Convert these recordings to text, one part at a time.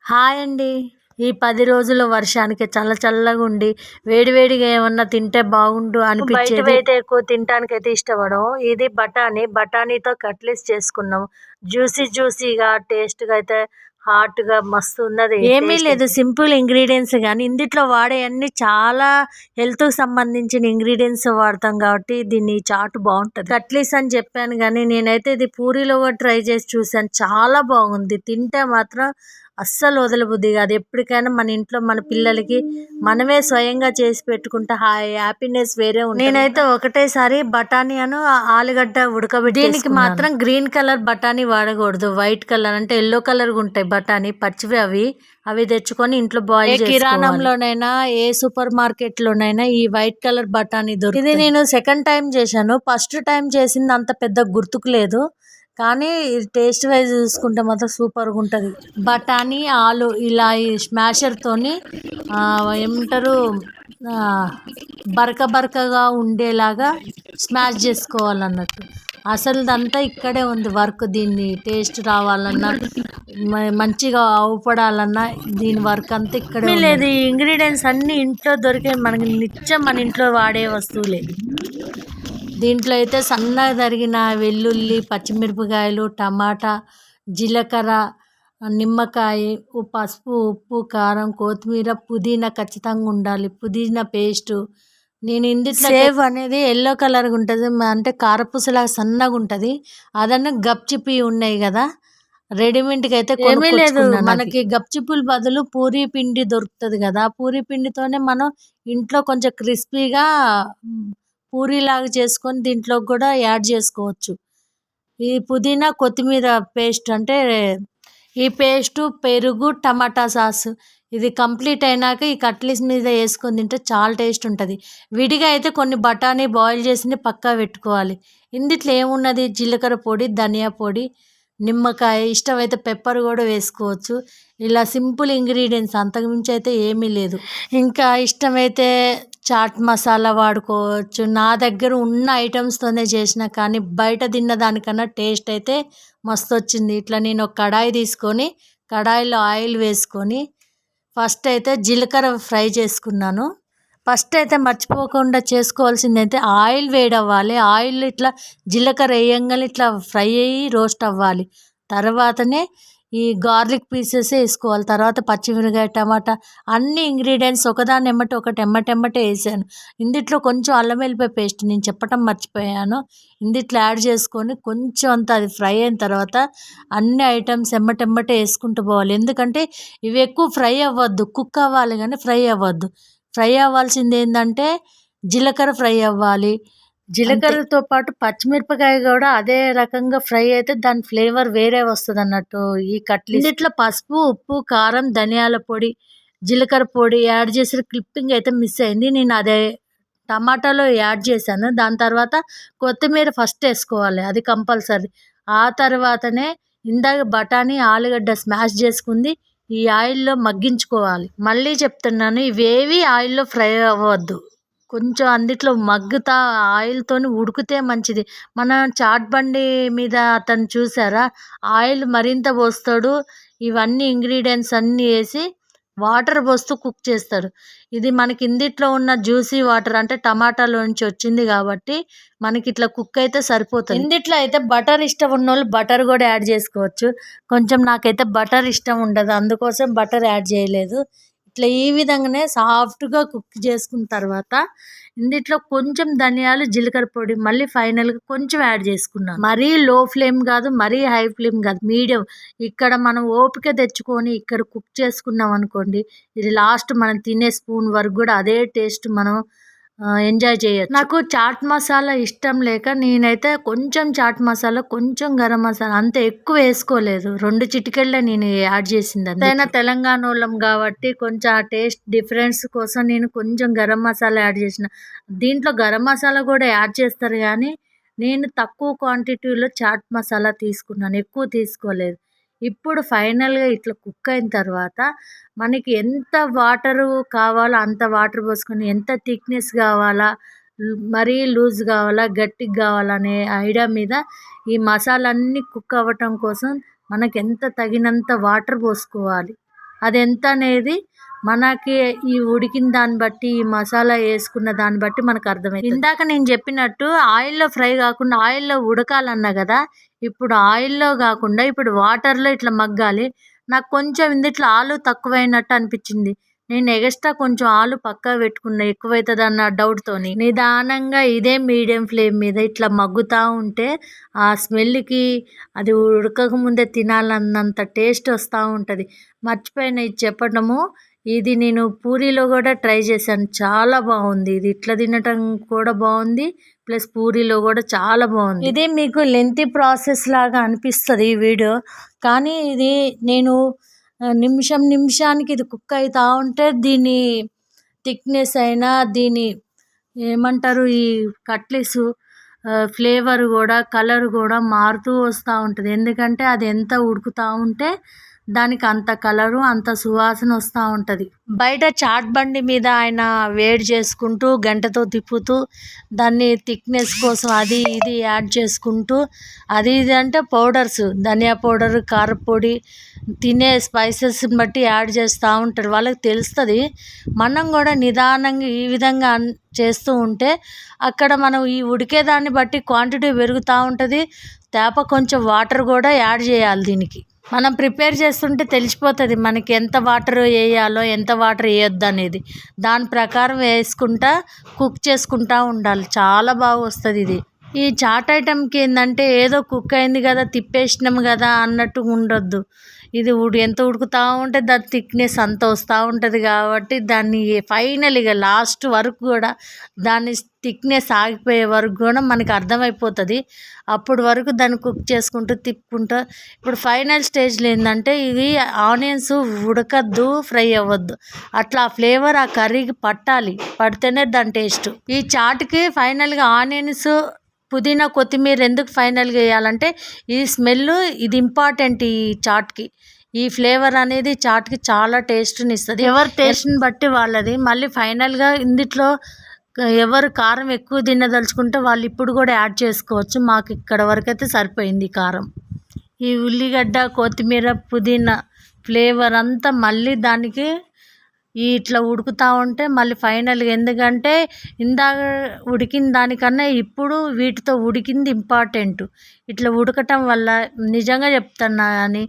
Hi అండి. ఈ 10 రోజుల వర్షానికి చల్ల చల్లగుండి, వేడివేడిగా ఏమన్నా తింటే బాగుండు అనిపిచ్చేది. బయటవైతే ఎక్కువ తినటానికైతే ఇష్టపడము. ఇది బఠానీతో కట్లెట్స్ చేసుకున్నాం. జ్యూసీగా, టేస్ట్‌గా అయితే హాట్‌గా మస్తున్నది. ఏమీ లేదు, సింపుల్ ఇంగ్రీడియెంట్స్ గానీ, ఇందిట్లో వాడేయన్నీ చాలా హెల్త్‌కి సంబంధించిన ఇంగ్రీడియెంట్స్ వాడతాం కాబట్టి దీన్ని చాట్ బావుంటది. కట్లెట్స్ అని చెప్పాను గానీ, నేనైతే ఇది పూరీలో కూడా ట్రై చేసి చూసాను. చాలా బాగుంది. తింటే మాత్రం అస్సలు వదలబుద్ధి కాదు. ఎప్పటికైనా మన ఇంట్లో మన పిల్లలకి మనమే స్వయంగా చేసి పెట్టుకుంటే హ్యాపీనెస్ వేరే ఉంటుంది. నేనైతే ఒకటేసారి బఠానీ ఆలుగడ్డ ఉడకబెట్టి, దీనికి మాత్రం గ్రీన్ కలర్ బఠానీ వాడకూడదు. వైట్ కలర్ అంటే ఎల్లో కలర్ ఉంటాయి బఠానీ, పచ్చివి అవి తెచ్చుకొని ఇంట్లో బాయిల్ చేసుకోవాలి. కిరాణంలోనైనా ఏ సూపర్ మార్కెట్ లోనైనా ఈ వైట్ కలర్ బఠానీ దొరుకుతుంది. ఇది నేను సెకండ్ టైం చేశాను. ఫస్ట్ టైం చేసింది అంత పెద్ద గుర్తుకు లేదు, కానీ టేస్ట్ వైజ్ చూసుకుంటే మాత్రం సూపర్గా ఉంటుంది. బఠానీ ఆలు ఇలా ఈ స్మాషర్తోని ఏమంటారు బరకగా ఉండేలాగా స్మాష్ చేసుకోవాలన్నట్టు. అసలుదంతా ఇక్కడే ఉంది వర్క్. దీన్ని టేస్ట్ రావాలన్నా, మంచిగా అవపడాలన్నా దీని వర్క్ అంతా ఇక్కడే లేదు. ఈ ఇంగ్రీడియంట్స్ అన్నీ ఇంట్లో దొరికే, మనకి నిత్యం మన ఇంట్లో వాడే వస్తువులే. దీంట్లో అయితే సన్నగా తరిగిన వెల్లుల్లి, పచ్చిమిరపకాయలు, టమాటా, జీలకర్ర, నిమ్మకాయ, పసుపు, ఉప్పు, కారం, కొత్తిమీర, పుదీనా ఖచ్చితంగా ఉండాలి. పుదీనా పేస్టు. నేను ఇందులో సేవ్ అనేది ఎల్లో కలర్గా ఉంటుంది, అంటే కారపూసలాగా సన్నగా ఉంటుంది. అదన్నా గప్చిపి ఉన్నాయి కదా, రెడీమేడ్కి అయితే ఏమీ లేదు. మనకి గప్చిపుల బదులు పూరీ పిండి దొరుకుతుంది కదా, పూరీ పిండితోనే మనం ఇంట్లో కొంచెం క్రిస్పీగా పూరీలాగా చేసుకొని దీంట్లో కూడా యాడ్ చేసుకోవచ్చు. ఈ పుదీనా కొత్తిమీర పేస్ట్ అంటే ఈ పేస్టు, పెరుగు, టమాటా సాస్ ఇది కంప్లీట్ అయినాక ఈ కట్లెట్స్ మీద వేసుకొని తింటే చాలా టేస్ట్ ఉంటుంది. విడిగా అయితే కొన్ని బఠానీ బాయిల్ చేసి పక్కా పెట్టుకోవాలి. ఇందులో ఏమున్నది, జీలకర్ర పొడి, ధనియా పొడి, నిమ్మకాయ, ఇష్టమైతే పెప్పర్ కూడా వేసుకోవచ్చు. ఇలా సింపుల్ ఇంగ్రీడియంట్స్, అంతకుమించి అయితే ఏమీ లేదు. ఇంకా ఇష్టమైతే చాట్ మసాలా వాడుకోవచ్చు. నా దగ్గర ఉన్న ఐటమ్స్తోనే చేసిన, కానీ బయట తిన్న దానికన్నా టేస్ట్ అయితే మస్తు వచ్చింది. ఇట్లా నేను ఒక కడాయి తీసుకొని, కడాయిలో ఆయిల్ వేసుకొని ఫస్ట్ అయితే జీలకర్ర ఫ్రై చేసుకున్నాను. ఫస్ట్ అయితే మర్చిపోకుండా చేసుకోవాల్సింది అయితే ఆయిల్ వేడవ్వాలి. ఆయిల్ ఇట్లా జీలకర్ర వేయంగానే ఇట్లా ఫ్రై అయ్యి రోస్ట్ అవ్వాలి. తర్వాతనే ఈ గార్లిక్ పీసెస్ వేసుకోవాలి. తర్వాత పచ్చిమిరకాయ, టమాటా అన్ని ఇంగ్రీడియంట్స్ ఒకదాన్ని ఎమ్మటి ఒకటి ఎమ్మటెమ్మటే వేసాను. ఇందులో కొంచెం అల్లం వెల్లిపాయ పేస్ట్ నేను చెప్పటం మర్చిపోయాను, ఇందులో యాడ్ చేసుకొని కొంచెం అంతా అది ఫ్రై అయిన తర్వాత అన్ని ఐటమ్స్ ఎమ్మటెమ్మటే వేసుకుంటూ పోవాలి. ఎందుకంటే ఇవి ఎక్కువ ఫ్రై అవ్వద్దు, కుక్ అవ్వాలి కానీ ఫ్రై అవ్వద్దు. ఫ్రై అవ్వాల్సింది ఏంటంటే జీలకర్ర ఫ్రై అవ్వాలి. జీలకర్రతో పాటు పచ్చిమిరపకాయ కూడా అదే రకంగా ఫ్రై అయితే దాని ఫ్లేవర్ వేరే వస్తుంది అన్నట్టు. ఈ కట్లెట్స్ ఇట్లా పసుపు, ఉప్పు, కారం, ధనియాల పొడి, జీలకర్ర పొడి యాడ్ చేసిన క్లిప్పింగ్ అయితే మిస్ అయింది. నేను అదే టమాటాలో యాడ్ చేశాను. దాని తర్వాత కొత్తిమీర ఫస్ట్ వేసుకోవాలి, అది కంపల్సరీ. ఆ తర్వాతనే ఇందాక బఠానీ, ఆలుగడ్డ స్మాష్ చేసుకుంది ఈ ఆయిల్లో మగ్గించుకోవాలి. మళ్ళీ చెప్తున్నాను, ఇవేవి ఆయిల్లో ఫ్రై అవ్వద్దు. కొంచెం అందుట్లో మగ్గుతా ఆయిల్తోని ఉడికితే మంచిది. మన చాట్ బండి మీద అతను చూసారా, ఆయిల్ మరింత పోస్తాడు, ఇవన్నీ ఇంగ్రీడియంట్స్ అన్నీ వేసి వాటర్ పోస్తూ కుక్ చేస్తాడు. ఇది మనకి ఇందిట్లో ఉన్న జ్యూసీ వాటర్ అంటే టమాటాలో నుంచి వచ్చింది కాబట్టి మనకి ఇట్లా కుక్ అయితే సరిపోతుంది. ఇందిట్లో అయితే బటర్ ఇష్టం ఉన్న వాళ్ళు బటర్ కూడా యాడ్ చేసుకోవచ్చు. కొంచెం నాకైతే బటర్ ఇష్టం ఉండదు, అందుకోసం బటర్ యాడ్ చేయలేదు. ఇట్లా ఈ విధంగానే సాఫ్ట్గా కుక్ చేసుకున్న తర్వాత ఇందులో కొంచెం ధనియాలు, జీలకర్ర పొడి మళ్ళీ ఫైనల్గా కొంచెం యాడ్ చేసుకున్నాను. మరీ లో ఫ్లేమ్ కాదు, మరీ హై ఫ్లేమ్ కాదు, మీడియం. ఇక్కడ మనం ఓపిక తెచ్చుకొని ఇక్కడ కుక్ చేసుకున్నాం అనుకోండి, ఇది లాస్ట్ మనం తినే స్పూన్ వరకు కూడా అదే టేస్ట్ మనం ఎంజాయ్ చేయొచ్చు. నాకు చాట్ మసాలా ఇష్టం లేక నేనైతే కొంచెం చాట్ మసాలా, కొంచెం గరం మసాలా, అంత ఎక్కువ వేసుకోలేదు. 2 చిటికెళ్ళే నేను యాడ్ చేసింది. అంతైనా తెలంగాణ వాళ్ళం కాబట్టి కొంచెం ఆ టేస్ట్ డిఫరెన్స్ కోసం నేను కొంచెం గరం మసాలా యాడ్ చేసిన. దీంట్లో గరం మసాలా కూడా యాడ్ చేస్తారు కానీ నేను తక్కువ క్వాంటిటీలో చాట్ మసాలా తీసుకున్నాను, ఎక్కువ తీసుకోలేదు. ఇప్పుడు ఫైనల్గా ఇట్లా కుక్ అయిన తర్వాత మనకి ఎంత వాటరు కావాలో అంత వాటర్ పోసుకొని, ఎంత థిక్నెస్ కావాలా, మరీ లూజ్ కావాలా, గట్టిగా కావాలనే ఐడియా మీద ఈ మసాలా అన్నీ కుక్ అవ్వటం కోసం మనకి ఎంత తగినంత వాటర్ పోసుకోవాలి. అది ఎంత అనేది మనకి ఈ ఉడికిన దాన్ని బట్టి ఈ మసాలా వేసుకున్న దాన్ని బట్టి మనకు అర్థమైంది. ఇందాక నేను చెప్పినట్టు ఆయిల్లో ఫ్రై కాకుండా ఆయిల్లో ఉడకాలన్నా కదా, ఇప్పుడు ఆయిల్లో కాకుండా ఇప్పుడు వాటర్లో ఇట్లా మగ్గాలి. నాకు కొంచెం ఇందుట్లో ఆలు తక్కువైనట్టు అనిపించింది. నేను ఎగస్ట్రా కొంచెం ఆలు పక్కా పెట్టుకున్నా, ఎక్కువైతుందన్న డౌట్‌తోని. నిదానంగా ఇదే మీడియం ఫ్లేమ్ మీద ఇట్లా మగ్గుతా ఉంటే ఆ స్మెల్‌కి అది ఉడకకముందే తినాలన్నంత టేస్ట్ వస్తా ఉంటది. మర్చిపోయిన ఇది చెప్పడము. ఇది నేను పూరీలో గూడా ట్రై చేశాను. చాలా బావుంది. ఇది ఇట్లా తినటం కూడా బావుంది. ప్లస్ పూరీలో గూడా చాలా బావుంది. ఇది మీకు లెంతీ ప్రాసెస్ లాగా అనిపిస్తది ఈ వీడియో. కానీ ఇది నేను నిమిషం నిమిషానికి ఇది కుక్ అయితా ఉంటే దీని థిక్‌నెస్ అయినా దీని ఏమంటారు ఈ కట్లెసు ఫ్లేవర్ గూడా, కలర్ గూడా మారుతూ వస్తా ఉంటది. ఎందుకంటే అది ఎంత ఉడుకుతా ఉంటే దానికి అంత కలరు, అంత సువాసన వస్తా ఉంటది. బయట చాట్ బండి మీద ఆయన వేడి చేసుకుంటూ గంటెతో తిప్పుతూ దాన్ని థిక్‌నెస్ కోసం అది ఇది యాడ్ చేసుకుంటూ అది ఇది అంటే పౌడర్స్, ధనియా పౌడర్, కారప్పొడి, తినే స్పైసెస్‌ని బట్టి యాడ్ చేస్తా ఉంటారు. వాళ్ళకి తెలుస్తది. మనం గూడా నిదానంగా ఈ విధంగా చేస్తూ ఉంటే అక్కడ మనం ఈ ఉడికేదాన్ని బట్టి క్వాంటిటీ పెరుగుతా ఉంటది. కొంచెం వాటర్ గూడా యాడ్ చేయాలి దీనికి. మనం ప్రిపేర్ చేస్తుంటే తెలిసిపోతది మనకి ఎంత వాటర్ వేయాలో, ఎంత వాటర్ వేయొద్దనేది. దాని ప్రకారం వేసుకుంటా కుక్ చేసుకుంటా ఉండాలి. చాలా బాగా వస్తది ఇది. ఈ చాట్ ఐటెంకి ఏందంటే ఏదో కుక్ అయింది కదా, తిప్పేసినాం కదా అన్నట్టు ఉండొద్దు. ఇది ఎంత ఉడుకుతా ఉంటే దాని థిక్‌నెస్ అంత వస్తూ ఉంటుంది కాబట్టి దాన్ని ఫైనల్‌గా లాస్ట్ వరకు కూడా దాని థిక్‌నెస్ ఆగిపోయే వరకు కూడా మనకి అర్థమైపోతుంది. అప్పుడు వరకు దాన్ని కుక్ చేసుకుంటూ తిప్పుకుంటూ ఇప్పుడు ఫైనల్ స్టేజ్లో ఏంటంటే ఇది ఆనియన్స్ ఉడకద్దు, ఫ్రై అవ్వద్దు. అట్లా ఆ ఫ్లేవర్ ఆ కర్రీకి పట్టాలి. పడితేనే దాని టేస్ట్. ఈ చాట్కి ఫైనల్గా ఆనియన్స్, పుదీనా, కొత్తిమీర ఎందుకు ఫైనల్గా వేయాలంటే ఈ స్మెల్ ఇది ఇంపార్టెంట్ ఈ చాట్కి. ఈ ఫ్లేవర్ అనేది చాట్కి చాలా టేస్ట్ని ఇస్తుంది. ఎవరి టేస్ట్ని బట్టి వాళ్ళది. మళ్ళీ ఫైనల్గా ఇందులో ఎవరు కారం ఎక్కువ తినదలుచుకుంటే వాళ్ళు ఇప్పుడు కూడా యాడ్ చేసుకోవచ్చు. మాకు ఇక్కడ వరకు అయితే సరిపోయింది కారం. ఈ ఉల్లిగడ్డ, కొత్తిమీర, పుదీనా ఫ్లేవర్ అంతా మళ్ళీ దానికి ఇట్లా ఉడుకుతూ ఉంటే మళ్ళీ ఫైనల్గా ఎందుకంటే ఇందాక ఉడికిన దానికన్నా ఇప్పుడు వీటితో ఉడికింది ఇంపార్టెంట్. ఇట్లా ఉడకటం వల్ల నిజంగా చెప్తున్నా కానీ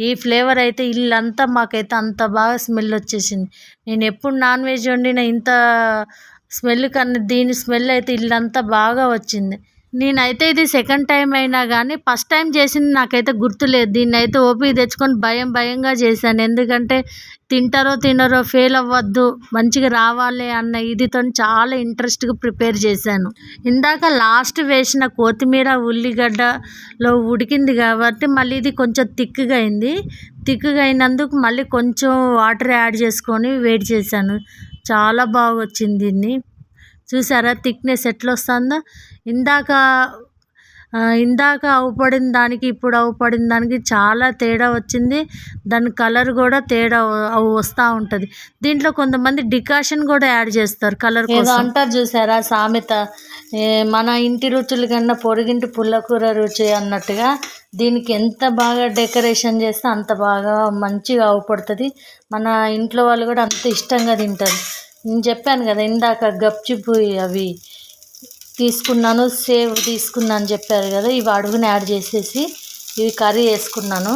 ఈ ఫ్లేవర్ అయితే ఇల్లంతా మాకైతే అంత బాగా స్మెల్ వచ్చేసింది. నేను ఎప్పుడు నాన్ వెజ్ వండిన ఇంత స్మెల్ కన్నా దీని స్మెల్ అయితే ఇల్లంతా బాగా వచ్చింది. నేనైతే ఇది సెకండ్ టైం అయినా కానీ ఫస్ట్ టైం చేసింది నాకైతే గుర్తులేదు. దీన్నైతే ఓపిక తెచ్చుకొని భయంగా చేశాను. ఎందుకంటే తింటారో తినరో, ఫెయిల్ అవ్వద్దు, మంచిగా రావాలి అన్న ఇదితో చాలా ఇంట్రెస్ట్గా ప్రిపేర్ చేశాను. ఇందాక లాస్ట్ వేసిన కొత్తిమీర, ఉల్లిగడ్డలో ఉడికింది కాబట్టి మళ్ళీ ఇది కొంచెం థిక్గా అయింది. థిక్గా అయినందుకు మళ్ళీ కొంచెం వాటర్ యాడ్ చేసుకొని వేడి చేశాను. చాలా బాగా వచ్చింది. దీన్ని చూసారా థిక్నెస్ ఎట్లా వస్తుందో. ఇందాక అవుపడిన దానికి ఇప్పుడు అవుపడిన దానికి చాలా తేడా వచ్చింది. దాని కలర్ కూడా తేడా వస్తూ ఉంటుంది. దీంట్లో కొంతమంది డికాషన్ కూడా యాడ్ చేస్తారు కలర్ కోసం. అంటారు చూసారా సామెత, మన ఇంటి రుచుల కన్నా పొరుగింటి పుల్లకూర రుచి అన్నట్టుగా దీనికి ఎంత బాగా డెకరేషన్ చేస్తే అంత బాగా మంచిగా అవుపడుతుంది. మన ఇంట్లో వాళ్ళు కూడా అంత ఇష్టంగా తింటారు. నేను చెప్పాను కదా ఇందాక గప్చిప్పు అవి తీసుకున్నాను, సేవ్ తీసుకున్నాను చెప్పారు కదా, ఇవి అడుగుని యాడ్ చేసేసి ఇవి కర్రీ వేసుకున్నాను.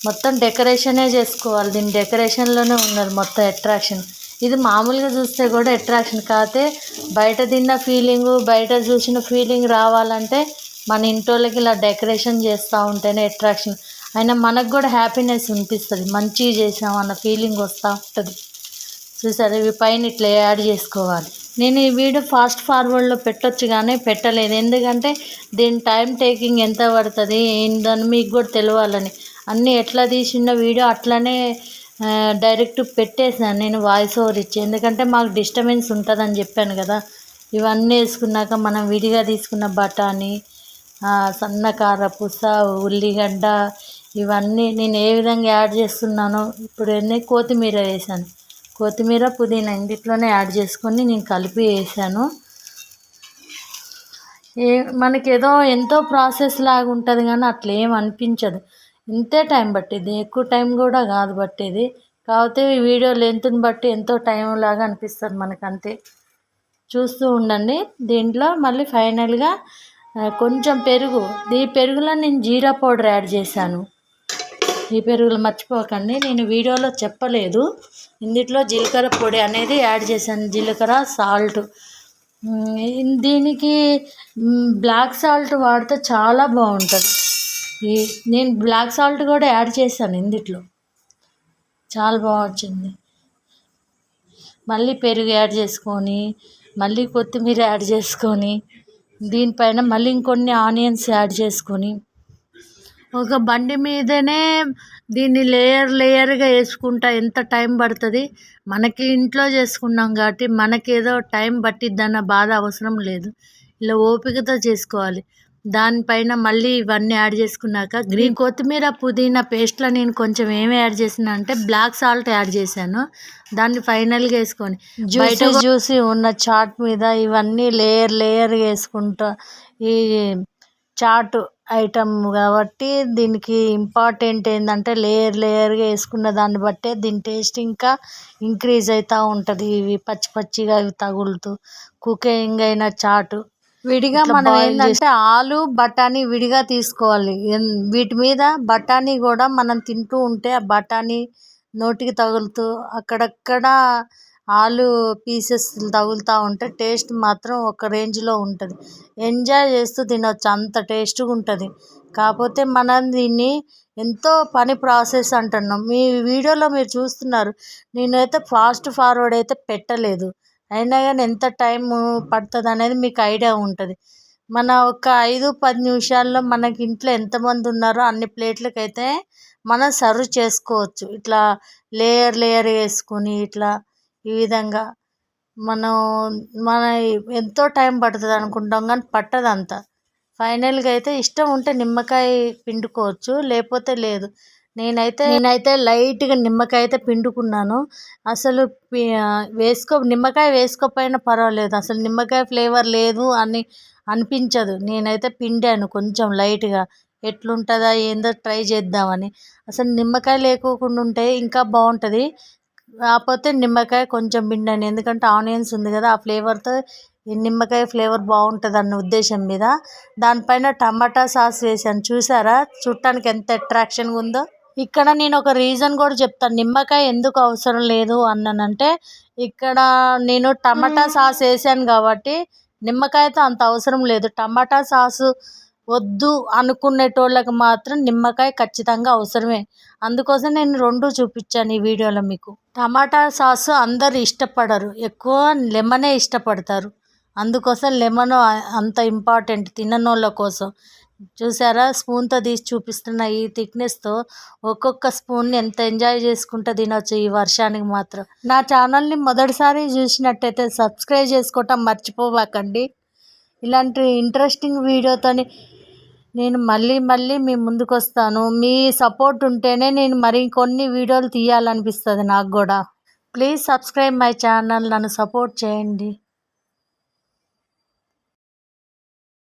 మొత్తం డెకరేషనే చేసుకోవాలి. దీని డెకరేషన్లోనే ఉన్నది మొత్తం అట్రాక్షన్. ఇది మామూలుగా చూస్తే కూడా అట్రాక్షన్ కాకపోతే బయట తిన్న ఫీలింగు, బయట చూసిన ఫీలింగ్ రావాలంటే మన ఇంటోళ్ళకి ఇలా డెకరేషన్ చేస్తూ ఉంటేనే అట్రాక్షన్. అయినా మనకు కూడా హ్యాపీనెస్ అనిపిస్తుంది. మంచిగా చేసాం అన్న ఫీలింగ్ వస్తూ ఉంటుంది. చూసారు ఇవి పైన ఇట్లా యాడ్ చేసుకోవాలి. నేను ఈ వీడియో ఫాస్ట్ ఫార్వర్డ్లో పెట్టొచ్చు కానీ పెట్టలేదు. ఎందుకంటే దీని టైం టేకింగ్ ఎంత పడుతుంది ఏందని మీకు కూడా తెలియాలని. అన్నీ ఎట్లా తీసిన వీడియో అట్లనే డైరెక్ట్ పెట్టేసాను నేను వాయిస్ ఓవర్ ఇచ్చి. ఎందుకంటే మాకు డిస్టర్బెన్స్ ఉంటుందని చెప్పాను కదా. ఇవన్నీ వేసుకున్నాక మనం విడిగా తీసుకున్న బఠానీ, సన్నకార పూస, ఉల్లిగడ్డ ఇవన్నీ నేను ఏ విధంగా యాడ్ చేస్తున్నానో ఇప్పుడు కొత్తిమీర వేసాను. కొత్తిమీర, పుదీనా ఇంటిలోనే యాడ్ చేసుకొని నేను కలిపి వేసాను. మనకేదో ఎంతో ప్రాసెస్ లాగా ఉంటుంది కానీ అట్లా ఏం అనిపించదు. ఇంతే టైం పట్టిద్ది, ఎక్కువ టైం కూడా కాదు పట్టేది. కాకపోతే ఈ వీడియో లెంత్ని బట్టి ఎంతో టైం లాగా అనిపిస్తుంది మనకు, అంతే. చూస్తూ ఉండండి. దీంట్లో మళ్ళీ ఫైనల్గా కొంచెం పెరుగు, ఈ పెరుగులో నేను జీరా పౌడర్ యాడ్ చేశాను. ఈ పెరుగులు మర్చిపోకండి, నేను వీడియోలో చెప్పలేదు. ఇందులో జీలకర్ర పొడి అనేది యాడ్ చేశాను, జీలకర్ర, సాల్ట్. దీనికి బ్లాక్ సాల్ట్ వాడితే చాలా బాగుంటుంది. నేను బ్లాక్ సాల్ట్ కూడా యాడ్ చేశాను ఇందులో, చాలా బాగా వచ్చింది. మళ్ళీ పెరుగు యాడ్ చేసుకొని, మళ్ళీ కొత్తిమీర యాడ్ చేసుకొని, దీనిపైన మళ్ళీ ఇంకొన్ని ఆనియన్స్ యాడ్ చేసుకొని, ఒక బండి మీదనే దీన్ని లేయర్గా వేసుకుంటా ఎంత టైం పడుతుంది. మనకి ఇంట్లో చేసుకున్నాం కాబట్టి మనకేదో టైం పట్టిద్దన్న బాధ అవసరం లేదు. ఇలా ఓపికతో చేసుకోవాలి. దానిపైన మళ్ళీ ఇవన్నీ యాడ్ చేసుకున్నాక గ్రీన్ కొత్తిమీర, పుదీనా పేస్ట్లో నేను కొంచెం ఏమి యాడ్ చేసిన అంటే బ్లాక్ సాల్ట్ యాడ్ చేశాను. దాన్ని ఫైనల్గా వేసుకొని బయట చూసి ఉన్న చాట్ మీద ఇవన్నీ లేయర్ వేసుకుంటా. ఈ చాట్ ఐటమ్ కాబట్టి దీనికి ఇంపార్టెంట్ ఏంటంటే లేయర్గా వేసుకున్న దాన్ని బట్టే దీని టేస్ట్ ఇంకా ఇంక్రీజ్ అవుతూ ఉంటుంది. ఇవి పచ్చిగా ఇవి తగులుతూ కుకింగ్ అయిన చాటు విడిగా మనం ఏంటంటే ఆలు బఠానీ విడిగా తీసుకోవాలి. వీటి మీద బఠానీ కూడా మనం తింటూ ఉంటే ఆ బఠానీ నోటికి తగులుతూ అక్కడక్కడ ఆలు పీసెస్ తగులుతూ ఉంటే టేస్ట్ మాత్రం ఒక రేంజ్లో ఉంటుంది. ఎంజాయ్ చేస్తూ తినొచ్చు, అంత టేస్ట్గా ఉంటుంది. కాకపోతే మనం దీన్ని ఎంతో పని ప్రాసెస్ అంటున్నాం. మీ వీడియోలో మీరు చూస్తున్నారు, నేనైతే ఫాస్ట్ ఫార్వర్డ్ అయితే పెట్టలేదు. అయినా కానీ ఎంత టైం పడుతుంది అనేది మీకు ఐడియా ఉంటుంది. మన ఒక 5-10 నిమిషాల్లో మనకి ఇంట్లో ఎంతమంది ఉన్నారో అన్ని ప్లేట్లకైతే మనం సర్వ్ చేసుకోవచ్చు. ఇట్లా లేయర్ వేసుకొని ఇట్లా ఈ విధంగా మన ఎంతో టైం పడుతుంది అనుకుంటాం కానీ పట్టదు అంత. ఫైనల్గా అయితే ఇష్టం ఉంటే నిమ్మకాయ పిండుకోవచ్చు, లేకపోతే లేదు. నేనైతే లైట్గా నిమ్మకాయ అయితే పిండుకున్నాను. అసలు నిమ్మకాయ వేసుకోకపోయినా పర్వాలేదు, అసలు నిమ్మకాయ ఫ్లేవర్ లేదు అని అనిపించదు. నేనైతే పిండాను కొంచెం లైట్గా, ఎట్లుంటుందా ఏందో ట్రై చేద్దామని. అసలు నిమ్మకాయ లేకోకుండా ఉంటే ఇంకా బాగుంటుంది. కాకపోతే నిమ్మకాయ కొంచెం పిండాను, ఎందుకంటే ఆనియన్స్ ఉంది కదా, ఆ ఫ్లేవర్తో నిమ్మకాయ ఫ్లేవర్ బాగుంటుంది అన్న ఉద్దేశం మీద. దానిపైన టమాటా సాస్ వేసాను. చూసారా చూడటానికి ఎంత అట్రాక్షన్గా ఉందో. ఇక్కడ నేను ఒక రీజన్ కూడా చెప్తాను నిమ్మకాయ ఎందుకు అవసరం లేదు అన్నానంటే, ఇక్కడ నేను టమాటా సాస్ వేసాను కాబట్టి నిమ్మకాయతో అంత అవసరం లేదు. టమాటా సాసు వద్దు అనుకునేటోళ్ళకి మాత్రం నిమ్మకాయ ఖచ్చితంగా అవసరమే. అందుకోసం నేను రెండు చూపించాను ఈ వీడియోలో మీకు. టమాటా సాసు అందరు ఇష్టపడరు, ఎక్కువ లెమనే ఇష్టపడతారు. అందుకోసం లెమన్ అంత ఇంపార్టెంట్ తిననోళ్ళ కోసం. చూసారా స్పూన్తో తీసి చూపిస్తున్న ఈ థిక్నెస్తో ఒక్కొక్క స్పూన్ని ఎంత ఎంజాయ్ చేసుకుంటూ తినొచ్చు ఈ వర్షానికి మాత్రం. నా ఛానల్ని మొదటిసారి చూసినట్టయితే సబ్స్క్రైబ్ చేసుకోవటం మర్చిపోబాకండి. ఇలాంటి ఇంట్రెస్టింగ్ వీడియోతోని నేను మళ్ళీ మీ ముందుకు వస్తాను. మీ సపోర్ట్ ఉంటేనే నేను మరికొన్ని వీడియోలు తీయాలనిపిస్తుంది నాకు కూడా. ప్లీజ్ సబ్స్క్రైబ్ మై ఛానల్, నన్ను సపోర్ట్ చేయండి.